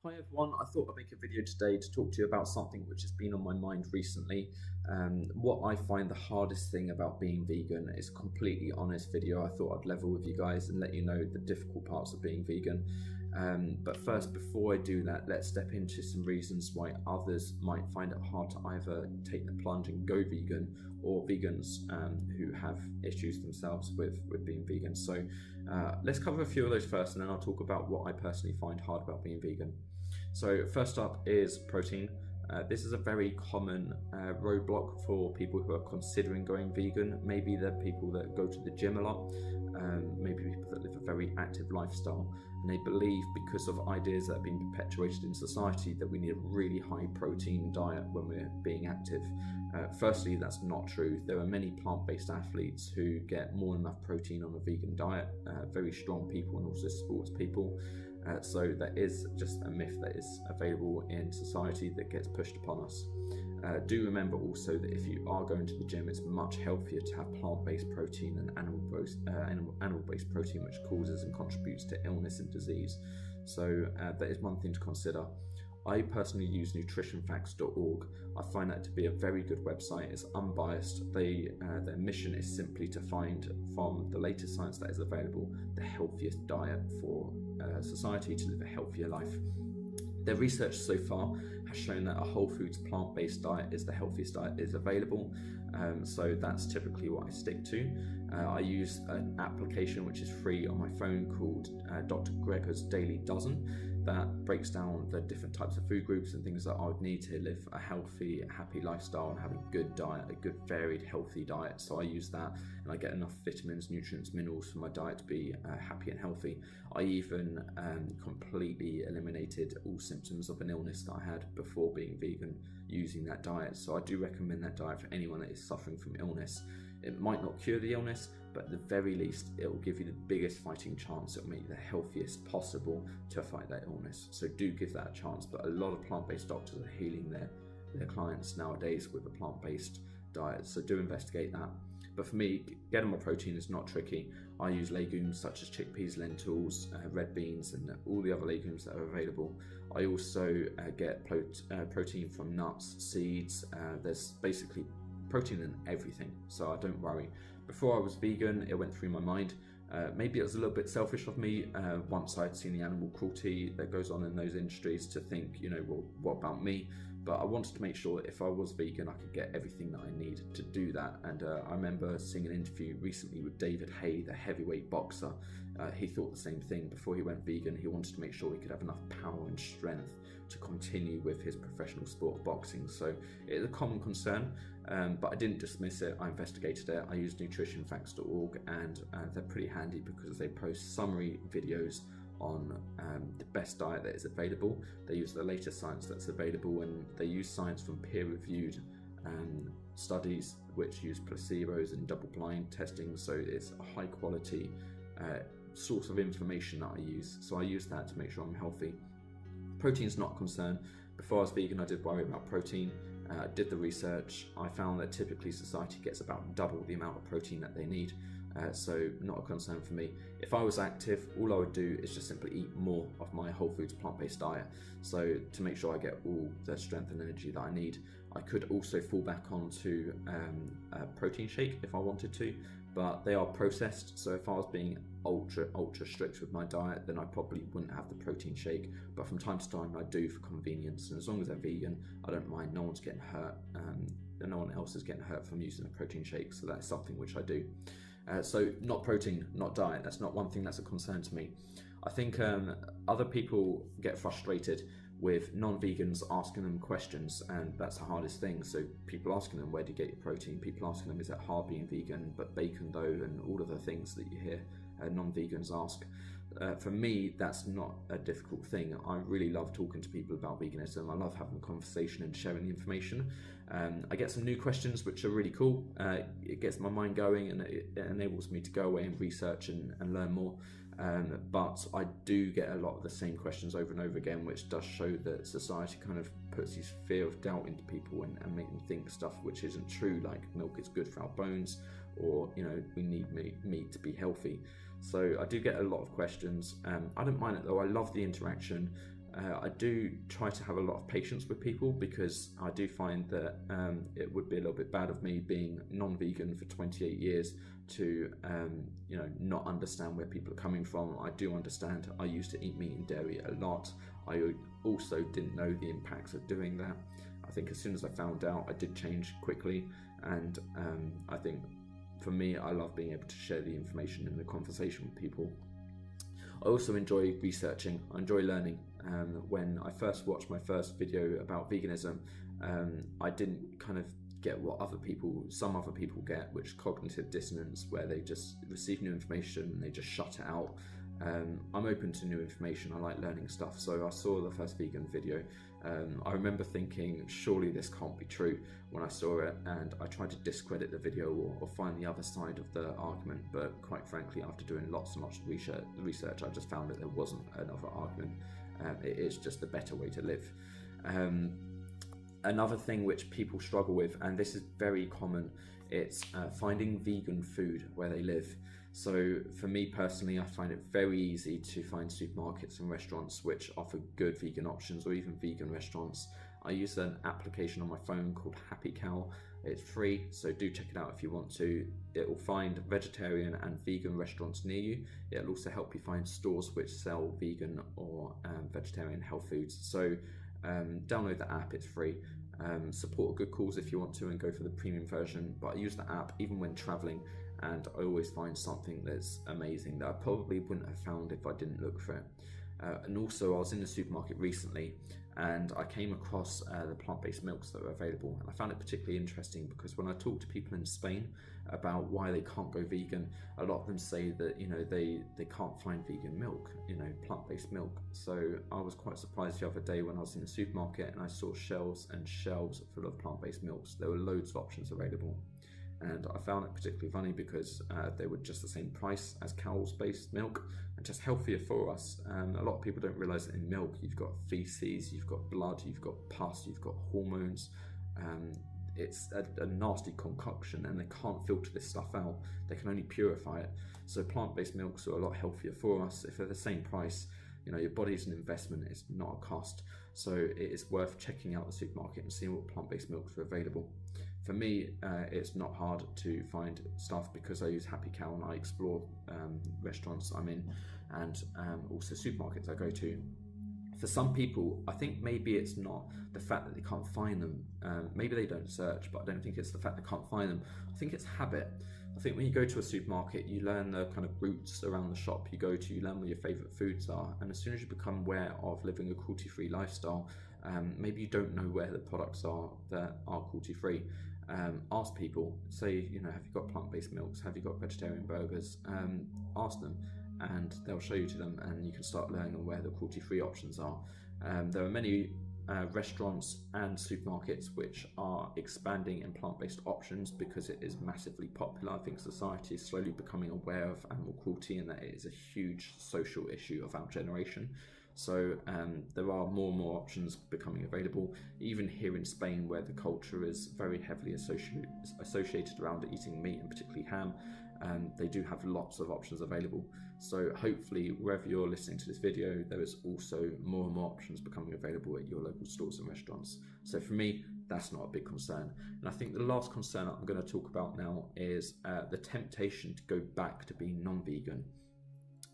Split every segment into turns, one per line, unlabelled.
Hi everyone, I thought I'd make a video today to talk to you about something which has been on my mind recently. What I find the hardest thing about being vegan is a completely honest video. I thought I'd level with you guys and let you know the difficult parts of being vegan. But first, before I do that, let's step into some reasons why others might find it hard to either take the plunge and go vegan, or vegans who have issues themselves with being vegan. So let's cover a few of those first, and then I'll talk about what I personally find hard about being vegan. So first up is protein. This is a very common roadblock for people who are considering going vegan. Maybe they're people that go to the gym a lot, maybe people that live a very active lifestyle, and they believe, because of ideas that have been perpetuated in society, that we need a really high protein diet when we're being active. Firstly, that's not true. There are many plant-based athletes who get more than enough protein on a vegan diet, very strong people and also sports people. So that is just a myth that is available in society that gets pushed upon us. Do remember also that if you are going to the gym, it's much healthier to have plant-based protein than animal-based protein, which causes and contributes to illness and disease. So that is one thing to consider. I personally use nutritionfacts.org. I find that to be a very good website. It's unbiased. Their mission is simply to find, from the latest science that is available, the healthiest diet for society to live a healthier life. Their research so far has shown that a whole foods plant-based diet is the healthiest diet is available. So that's typically what I stick to. I use an application which is free on my phone called Dr. Gregor's Daily Dozen, that breaks down the different types of food groups and things that I would need to live a healthy, happy lifestyle and have a good diet, a good, varied, healthy diet. So I use that and I get enough vitamins, nutrients, minerals for my diet to be happy and healthy. I even completely eliminated all symptoms of an illness that I had before being vegan using that diet. So I do recommend that diet for anyone that is suffering from illness. It might not cure the illness, but at the very least, it will give you the biggest fighting chance. It will make you the healthiest possible to fight that illness. So do give that a chance. But a lot of plant-based doctors are healing their clients nowadays with a plant-based diet. So do investigate that. But for me, getting my protein is not tricky. I use legumes such as chickpeas, lentils, red beans, and all the other legumes that are available. I also get protein from nuts, seeds. There's basically protein in everything, so I don't worry. Before I was vegan, it went through my mind. Maybe it was a little bit selfish of me once I'd seen the animal cruelty that goes on in those industries to think, well, what about me? But I wanted to make sure that if I was vegan, I could get everything that I need to do that. And I remember seeing an interview recently with David Hay, the heavyweight boxer. He thought the same thing. Before he went vegan, he wanted to make sure he could have enough power and strength to continue with his professional sport of boxing. So it is a common concern, but I didn't dismiss it. I investigated it. I used nutritionfacts.org, and they're pretty handy because they post summary videos on the best diet that is available. They use the latest science that's available, and they use science from peer-reviewed studies which use placebos and double-blind testing. So it's a high-quality source of information that I use. So I use that to make sure I'm healthy. Protein's not a concern. Before I was vegan, I did worry about protein. I did the research. I found that typically society gets about double the amount of protein that they need. So not a concern for me. If I was active, all I would do is just simply eat more of my whole foods plant-based diet. So to make sure I get all the strength and energy that I need. I could also fall back onto a protein shake if I wanted to, but they are processed. So if I was being ultra strict with my diet, then I probably wouldn't have the protein shake. But from time to time, I do for convenience. And as long as they're vegan, I don't mind. No one's getting hurt. No one else is getting hurt from using a protein shake. So that's something which I do. So not protein, not diet. That's not one thing that's a concern to me. I think other people get frustrated with non-vegans asking them questions, and that's the hardest thing. So people asking them, where do you get your protein? People asking them, is it hard being vegan? But bacon though, and all of the things that you hear non-vegans ask. For me, that's not a difficult thing. I really love talking to people about veganism. I love having a conversation and sharing the information. I get some new questions which are really cool. It gets my mind going, and it enables me to go away and research and learn more. But I do get a lot of the same questions over and over again, which does show that society kind of puts this fear of doubt into people and make them think stuff which isn't true, like milk is good for our bones, or we need meat to be healthy. So I do get a lot of questions. I don't mind it though. I love the interaction. I do try to have a lot of patience with people, because I do find that it would be a little bit bad of me, being non-vegan for 28 years, to not understand where people are coming from. I do understand. I used to eat meat and dairy a lot. I also didn't know the impacts of doing that. I think as soon as I found out, I did change quickly, and I think for me, I love being able to share the information in the conversation with people. I also enjoy researching. I enjoy learning. When I first watched my first video about veganism, I didn't kind of get what some other people get, which is cognitive dissonance, where they just receive new information and they just shut it out. I'm open to new information. I like learning stuff. So I saw the first vegan video. I remember thinking, surely this can't be true when I saw it, and I tried to discredit the video or find the other side of the argument. But quite frankly, after doing lots and lots of research, I just found that there wasn't another argument. It is just a better way to live. Another thing which people struggle with, and this is very common, it's finding vegan food where they live. So for me personally, I find it very easy to find supermarkets and restaurants which offer good vegan options, or even vegan restaurants. I use an application on my phone called Happy Cow. It's free, so do check it out if you want to. It will find vegetarian and vegan restaurants near you. It'll also help you find stores which sell vegan or vegetarian health foods. So download the app, it's free. Support a good cause if you want to, and go for the premium version. But I use the app even when traveling, and I always find something that's amazing that I probably wouldn't have found if I didn't look for it. And also, I was in the supermarket recently, and I came across the plant-based milks that were available, and I found it particularly interesting because when I talk to people in Spain about why they can't go vegan, a lot of them say that they can't find vegan milk, plant-based milk. So I was quite surprised the other day when I was in the supermarket and I saw shelves and shelves full of plant-based milks. There were loads of options available, and I found it particularly funny because they were just the same price as cows-based milk and just healthier for us. A lot of people don't realise that in milk you've got feces, you've got blood, you've got pus, you've got hormones. It's a nasty concoction, and they can't filter this stuff out. They can only purify it. So plant-based milks are a lot healthier for us. If they're the same price, your body's an investment, it's not a cost. So it is worth checking out the supermarket and seeing what plant-based milks are available. For me, it's not hard to find stuff because I use Happy Cow and I explore restaurants I'm in, and also supermarkets I go to. For some people, I think maybe it's not the fact that they can't find them. Maybe they don't search, but I don't think it's the fact they can't find them. I think it's habit. I think when you go to a supermarket, you learn the kind of routes around the shop you go to, you learn where your favourite foods are, and as soon as you become aware of living a cruelty-free lifestyle, maybe you don't know where the products are that are cruelty-free. Ask people, say, have you got plant-based milks? Have you got vegetarian burgers? Ask them, and they'll show you to them, and you can start learning where the cruelty-free options are. There are many restaurants and supermarkets which are expanding in plant-based options because it is massively popular. I think society is slowly becoming aware of animal cruelty and that it is a huge social issue of our generation. So there are more and more options becoming available, even here in Spain, where the culture is very heavily associated around eating meat, and particularly ham. They do have lots of options available. So hopefully, wherever you're listening to this video, there is also more and more options becoming available at your local stores and restaurants. So for me, that's not a big concern. And I think the last concern I'm going to talk about now is the temptation to go back to being non-vegan.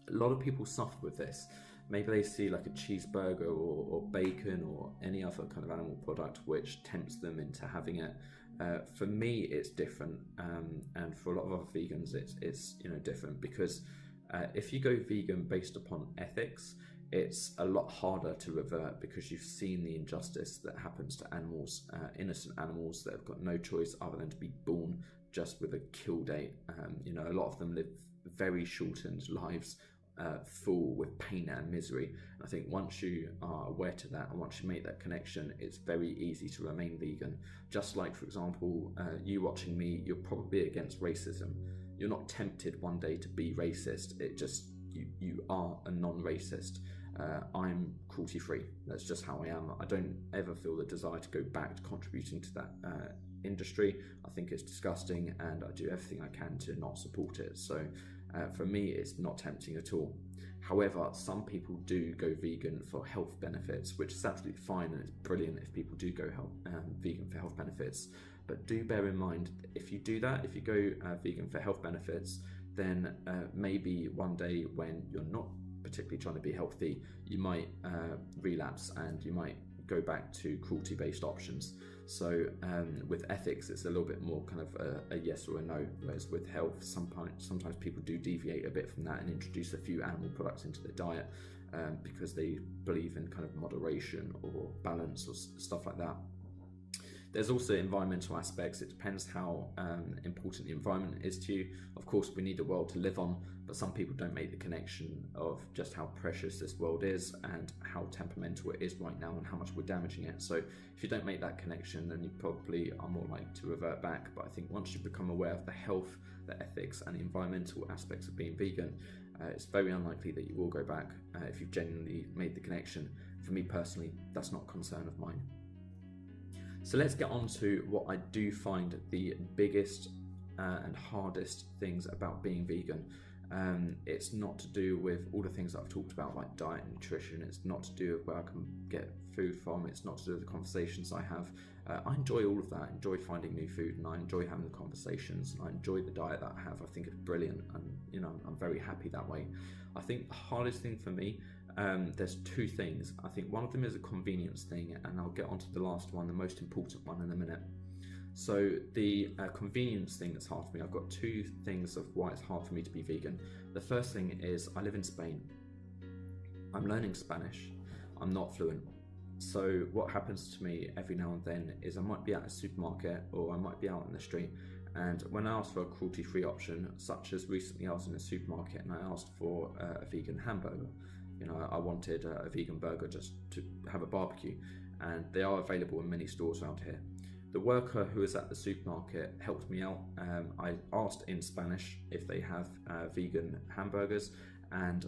A lot of people suffer with this. Maybe they see like a cheeseburger or bacon or any other kind of animal product which tempts them into having it. For me, it's different, and for a lot of other vegans, it's different, because if you go vegan based upon ethics, it's a lot harder to revert because you've seen the injustice that happens to animals, innocent animals that have got no choice other than to be born just with a kill date. A lot of them live very shortened lives, full with pain and misery. And I think once you are aware to that, and once you make that connection, it's very easy to remain vegan. Just like, for example, you watching me, you're probably against racism. You're not tempted one day to be racist. It just, you are a non-racist. I'm cruelty-free. That's just how I am. I don't ever feel the desire to go back to contributing to that industry. I think it's disgusting, and I do everything I can to not support it. So for me, it's not tempting at all. However, some people do go vegan for health benefits, which is absolutely fine, and it's brilliant if people do go vegan for health benefits. But do bear in mind, if you do that, if you go vegan for health benefits, then maybe one day when you're not particularly trying to be healthy, you might relapse and you might go back to cruelty-based options. So with ethics, it's a little bit more kind of a yes or a no, whereas with health, sometimes people do deviate a bit from that and introduce a few animal products into their diet because they believe in kind of moderation or balance or stuff like that. There's also environmental aspects. It depends how important the environment is to you. Of course, we need a world to live on, but some people don't make the connection of just how precious this world is and how temperamental it is right now and how much we're damaging it. So if you don't make that connection, then you probably are more likely to revert back. But I think once you become aware of the health, the ethics and the environmental aspects of being vegan, it's very unlikely that you will go back if you've genuinely made the connection. For me personally, that's not a concern of mine. So let's get on to what I do find the biggest and hardest things about being vegan. It's not to do with all the things that I've talked about, like diet and nutrition. It's not to do with where I can get food from. It's not to do with the conversations I have. I enjoy all of that. I enjoy finding new food, and I enjoy having the conversations, and I enjoy the diet that I have. I think it's brilliant, and I'm very happy that way. I think the hardest thing for me, there's two things. I think one of them is a convenience thing, and I'll get onto the last one, the most important one, in a minute. So the convenience thing that's hard for me, I've got two things of why it's hard for me to be vegan. The first thing is I live in Spain. I'm learning Spanish. I'm not fluent. So what happens to me every now and then is I might be at a supermarket or I might be out in the street, and when I ask for a cruelty-free option, such as recently I was in a supermarket and I asked for a vegan hamburger. I wanted a vegan burger just to have a barbecue, and they are available in many stores around here. The worker who was at the supermarket helped me out. I asked in Spanish if they have vegan hamburgers, and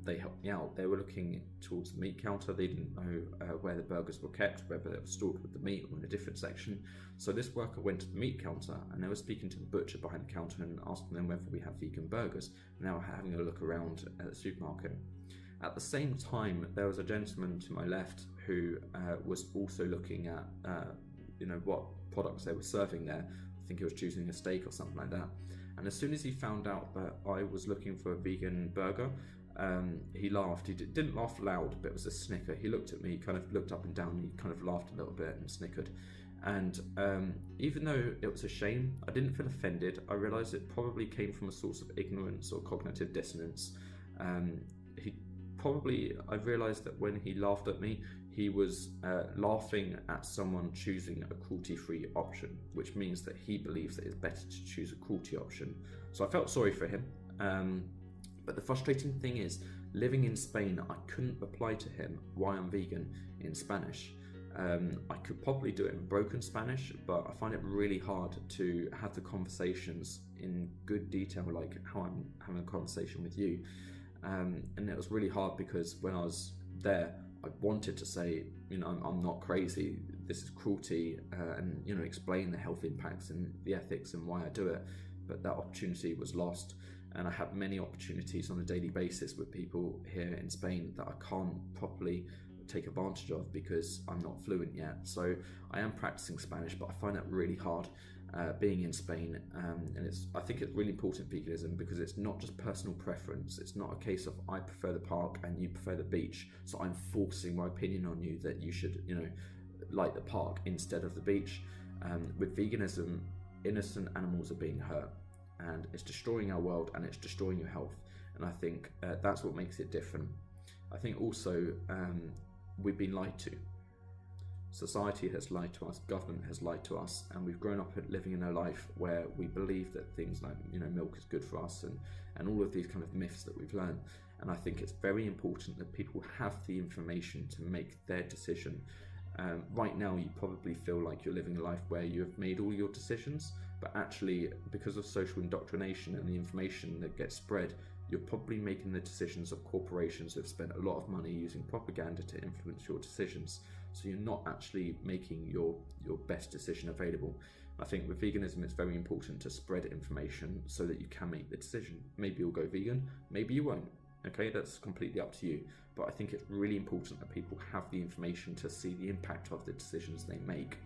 they helped me out. They were looking towards the meat counter. They didn't know where the burgers were kept, whether they were stored with the meat or in a different section. So this worker went to the meat counter and they were speaking to the butcher behind the counter and asking them whether we have vegan burgers. And they were having a look around at the supermarket. At the same time, there was a gentleman to my left who was also looking at what products they were serving there. I think he was choosing a steak or something like that. And as soon as he found out that I was looking for a vegan burger, he laughed. He didn't laugh loud, but it was a snicker. He looked at me, kind of looked up and down, and he kind of laughed a little bit and snickered. And even though it was a shame, I didn't feel offended. I realised it probably came from a source of ignorance or cognitive dissonance. I realised that when he laughed at me, he was laughing at someone choosing a cruelty-free option, which means that he believes that it's better to choose a cruelty option. So I felt sorry for him. But the frustrating thing is, living in Spain, I couldn't reply to him why I'm vegan in Spanish. I could probably do it in broken Spanish, but I find it really hard to have the conversations in good detail, like how I'm having a conversation with you. And it was really hard because when I was there, I wanted to say, I'm not crazy, this is cruelty, and explain the health impacts and the ethics and why I do it. But that opportunity was lost, and I have many opportunities on a daily basis with people here in Spain that I can't properly take advantage of because I'm not fluent yet. So I am practicing Spanish, but I find that really hard being in Spain, and I think it's really important, veganism, because it's not just personal preference. It's not a case of I prefer the park and you prefer the beach, so I'm forcing my opinion on you that you should like the park instead of the beach. With veganism, innocent animals are being hurt, and it's destroying our world and it's destroying your health, and I think that's what makes it different. I think also we've been lied to. Society has lied to us, government has lied to us, and we've grown up living in a life where we believe that things like milk is good for us, and all of these kind of myths that we've learned. And I think it's very important that people have the information to make their decision. Right now you probably feel like you're living a life where you have made all your decisions, but actually because of social indoctrination and the information that gets spread, you're probably making the decisions of corporations who have spent a lot of money using propaganda to influence your decisions. So you're not actually making your best decision available. I think with veganism, it's very important to spread information so that you can make the decision. Maybe you'll go vegan, maybe you won't. Okay, that's completely up to you. But I think it's really important that people have the information to see the impact of the decisions they make.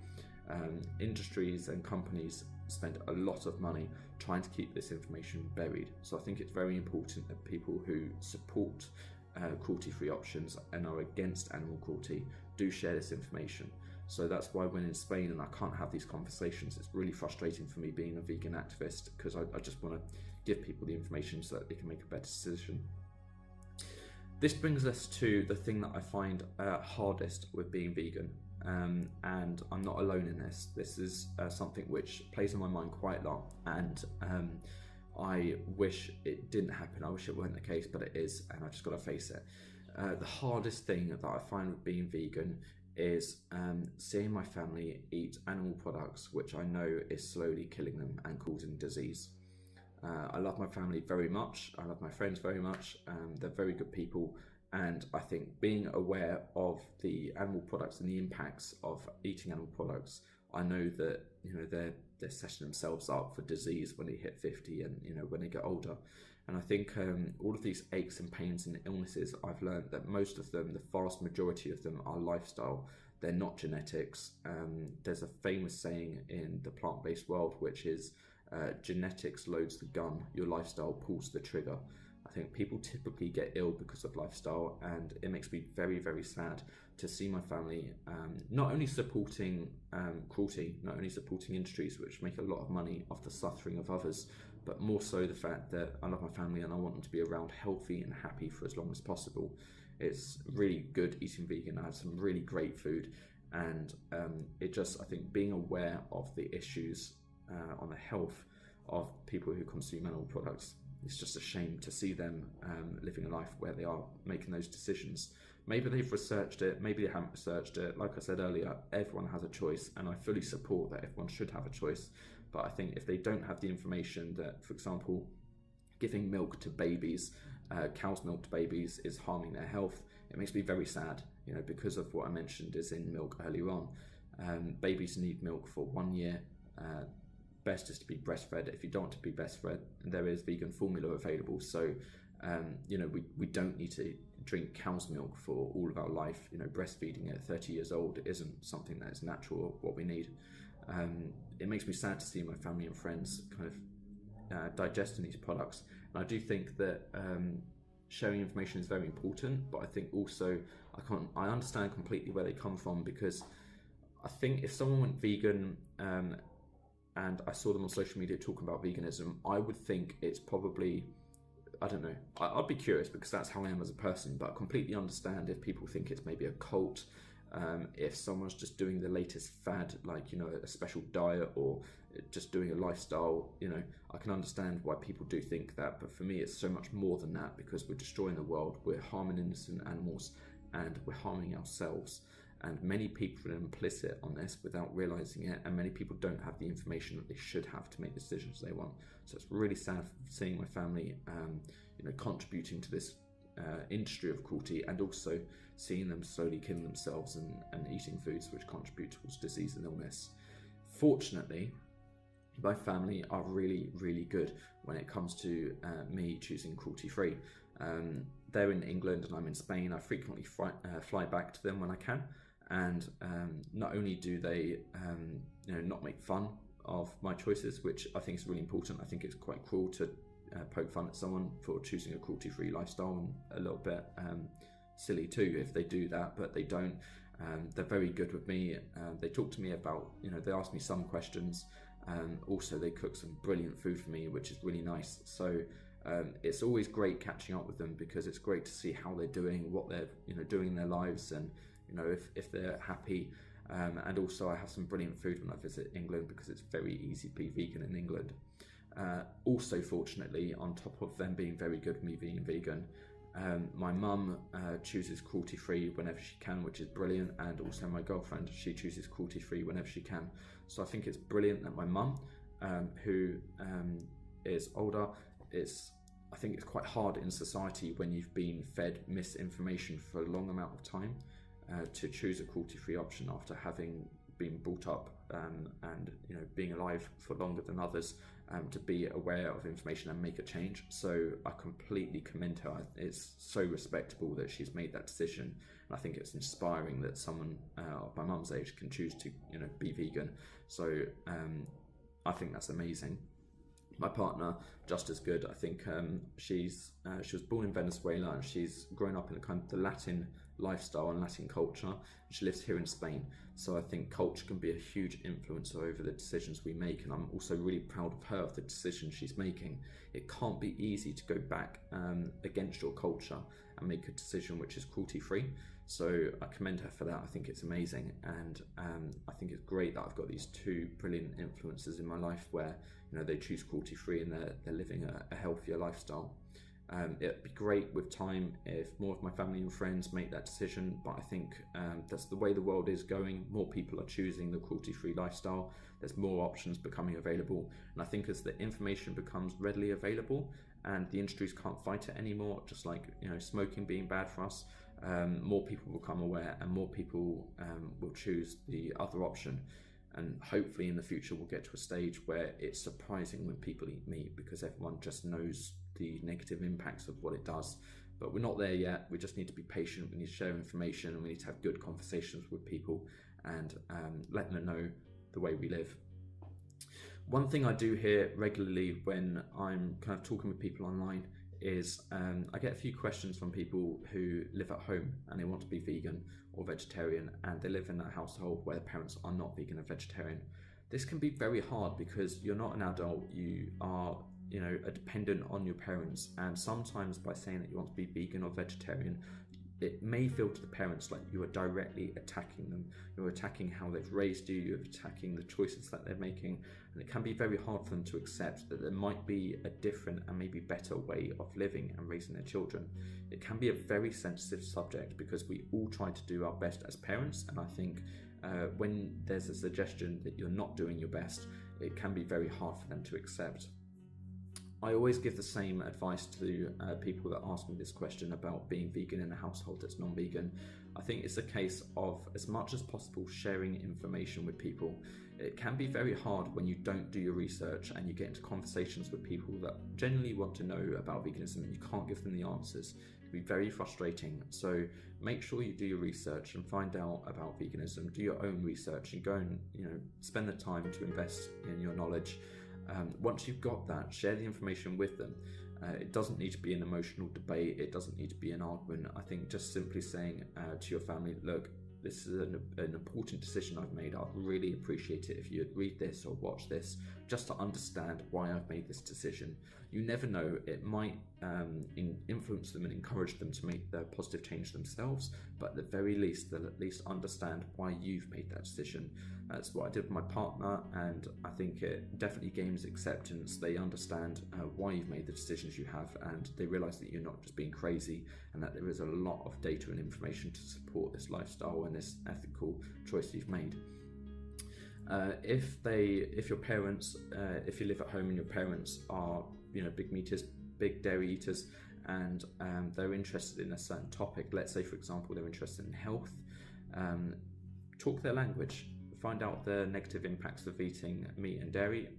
Industries and companies spend a lot of money trying to keep this information buried. So I think it's very important that people who support cruelty-free options and are against animal cruelty do share this information. So that's why when in Spain and I can't have these conversations, it's really frustrating for me being a vegan activist, because I just want to give people the information so that they can make a better decision. This brings us to the thing that I find hardest with being vegan, and I'm not alone in this. This is something which plays on my mind quite a lot, and I wish it didn't happen. I wish it weren't the case, but it is, and I just got to face it. The hardest thing that I find with being vegan is seeing my family eat animal products which I know is slowly killing them and causing disease. I love my family very much, I love my friends very much, they're very good people, and I think being aware of the animal products and the impacts of eating animal products, I know that they're setting themselves up for disease when they hit 50 and when they get older. And I think all of these aches and pains and illnesses, I've learned that most of them, the vast majority of them, are lifestyle. They're not genetics. There's a famous saying in the plant-based world, which is genetics loads the gun, your lifestyle pulls the trigger. I think people typically get ill because of lifestyle, and it makes me very, very sad to see my family not only supporting cruelty, not only supporting industries which make a lot of money off the suffering of others, but more so the fact that I love my family and I want them to be around healthy and happy for as long as possible. It's really good eating vegan. I had some really great food, and I think being aware of the issues on the health of people who consume animal products, it's just a shame to see them living a life where they are making those decisions. Maybe they've researched it, maybe they haven't researched it. Like I said earlier, everyone has a choice, and I fully support that everyone should have a choice. But I think if they don't have the information that, for example, giving milk to babies, cow's milk to babies, is harming their health, it makes me very sad, because of what I mentioned is in milk earlier on. Babies need milk for 1 year. Best is to be breastfed. If you don't want to be breastfed, there is vegan formula available. So, we don't need to drink cow's milk for all of our life. Breastfeeding at 30 years old isn't something that is natural or what we need. It makes me sad to see my family and friends kind of digesting these products. And I do think that sharing information is very important, but I think also I understand completely where they come from, because I think if someone went vegan and I saw them on social media talking about veganism, I would think it's probably, I don't know, I'd be curious because that's how I am as a person, but I completely understand if people think it's maybe a cult, if someone's just doing the latest fad, like, a special diet or just doing a lifestyle, I can understand why people do think that, but for me it's so much more than that, because we're destroying the world, we're harming innocent animals, and we're harming ourselves. And many people are implicit on this without realizing it, and many people don't have the information that they should have to make the decisions they want. So it's really sad seeing my family, contributing to this industry of cruelty, and also seeing them slowly killing themselves and eating foods which contribute towards disease and illness. Fortunately, my family are really, really good when it comes to me choosing cruelty-free. They're in England and I'm in Spain. I frequently fly back to them when I can. And not only do they not make fun of my choices, which I think is really important. I think it's quite cruel to poke fun at someone for choosing a cruelty-free lifestyle, and a little bit silly too if they do that, but they don't. They're very good with me. They talk to me about, they ask me some questions. Also, they cook some brilliant food for me, which is really nice. So it's always great catching up with them, because it's great to see how they're doing, what they're doing in their lives, and if they're happy. And also I have some brilliant food when I visit England, because it's very easy to be vegan in England. Also, fortunately, on top of them being very good with me being vegan, my mum chooses cruelty-free whenever she can, which is brilliant, and also my girlfriend, she chooses cruelty-free whenever she can. So I think it's brilliant that my mum, who is older, I think it's quite hard in society when you've been fed misinformation for a long amount of time, to choose a cruelty-free option after having been brought up and being alive for longer than others, to be aware of information and make a change. So I completely commend her. It's so respectable that she's made that decision, and I think it's inspiring that someone of my mum's age can choose to be vegan. So I think that's amazing. My partner, just as good. I think she was born in Venezuela, and she's grown up in kind of the Latin lifestyle and Latin culture. She lives here in Spain, so I think culture can be a huge influencer over the decisions we make, and I'm also really proud of her, of the decision she's making. It can't be easy to go back against your culture and make a decision which is cruelty-free. So I commend her for that. I think it's amazing, and I think it's great that I've got these two brilliant influences in my life where they choose cruelty-free and they're living a healthier lifestyle. It'd be great with time if more of my family and friends make that decision, but I think that's the way the world is going. More people are choosing the cruelty-free lifestyle. There's more options becoming available, and I think as the information becomes readily available and the industries can't fight it anymore, just like smoking being bad for us, more people will become aware, and more people will choose the other option. And hopefully in the future we'll get to a stage where it's surprising when people eat meat, because everyone just knows the negative impacts of what it does. But we're not there yet. We just need to be patient. We need to share information, and we need to have good conversations with people and let them know the way we live. One thing I do hear regularly when I'm kind of talking with people online is I get a few questions from people who live at home and they want to be vegan or vegetarian, and they live in a household where their parents are not vegan or vegetarian. This can be very hard because you're not an adult, you are a dependent on your parents, and sometimes by saying that you want to be vegan or vegetarian, it may feel to the parents like you are directly attacking them. You're attacking how they've raised you, you're attacking the choices that they're making, and it can be very hard for them to accept that there might be a different and maybe better way of living and raising their children. It can be a very sensitive subject because we all try to do our best as parents, and I think when there's a suggestion that you're not doing your best, it can be very hard for them to accept. I always give the same advice to people that ask me this question about being vegan in a household that's non-vegan. I think it's a case of, as much as possible, sharing information with people. It can be very hard when you don't do your research and you get into conversations with people that genuinely want to know about veganism and you can't give them the answers. It can be very frustrating. So make sure you do your research and find out about veganism. Do your own research and go and spend the time to invest in your knowledge. Once you've got that, share the information with them. It doesn't need to be an emotional debate. It doesn't need to be an argument. I think just simply saying to your family, look, this is an important decision I've made. I'd really appreciate it if you'd read this or watch this, just to understand why I've made this decision. You never know, it might influence them and encourage them to make the positive change themselves, but at the very least, they'll at least understand why you've made that decision. That's what I did with my partner, and I think it definitely gains acceptance. They understand why you've made the decisions you have, and they realise that you're not just being crazy, and that there is a lot of data and information to support this lifestyle and this ethical choice you've made. If your parents, if you live at home and your parents are big meaters, big dairy eaters, and they're interested in a certain topic, let's say for example they're interested in health, talk their language. Find out the negative impacts of eating meat and dairy.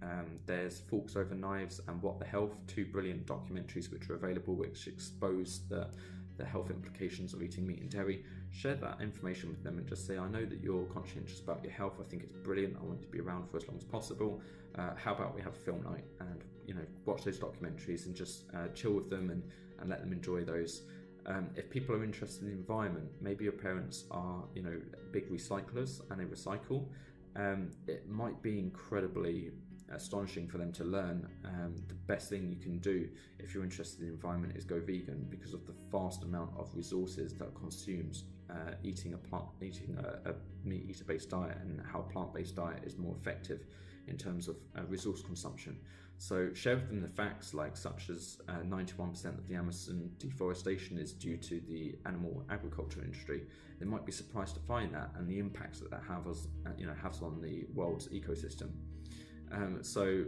There's Forks Over Knives and What the Health, two brilliant documentaries which are available, which expose the health implications of eating meat and dairy. Share that information with them and just say, I know that you're conscientious about your health. I think it's brilliant. I want you to be around for as long as possible. How about we have a film night and watch those documentaries and just chill with them and let them enjoy those. If people are interested in the environment, maybe your parents are big recyclers and they recycle. It might be incredibly astonishing for them to learn. The best thing you can do if you're interested in the environment is go vegan, because of the vast amount of resources that are consumed eating a meat eater based diet, and how a plant-based diet is more effective in terms of resource consumption. So share with them the facts, such as 91% of the Amazon deforestation is due to the animal agriculture industry. They might be surprised to find that, and the impacts that has on the world's ecosystem. So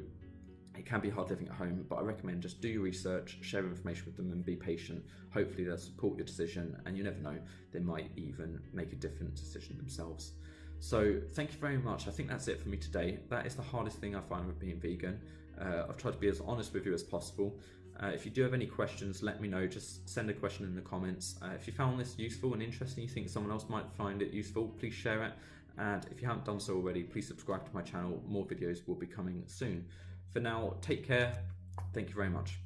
it can be hard living at home, but I recommend just do your research, share information with them, and be patient. Hopefully they'll support your decision, and you never know, they might even make a different decision themselves. So thank you very much. I think that's it for me today. That is the hardest thing I find with being vegan. I've tried to be as honest with you as possible. If you do have any questions, let me know. Just send a question in the comments. If you found this useful and interesting, you think someone else might find it useful, please share it. And if you haven't done so already, please subscribe to my channel. More videos will be coming soon. For now, take care. Thank you very much.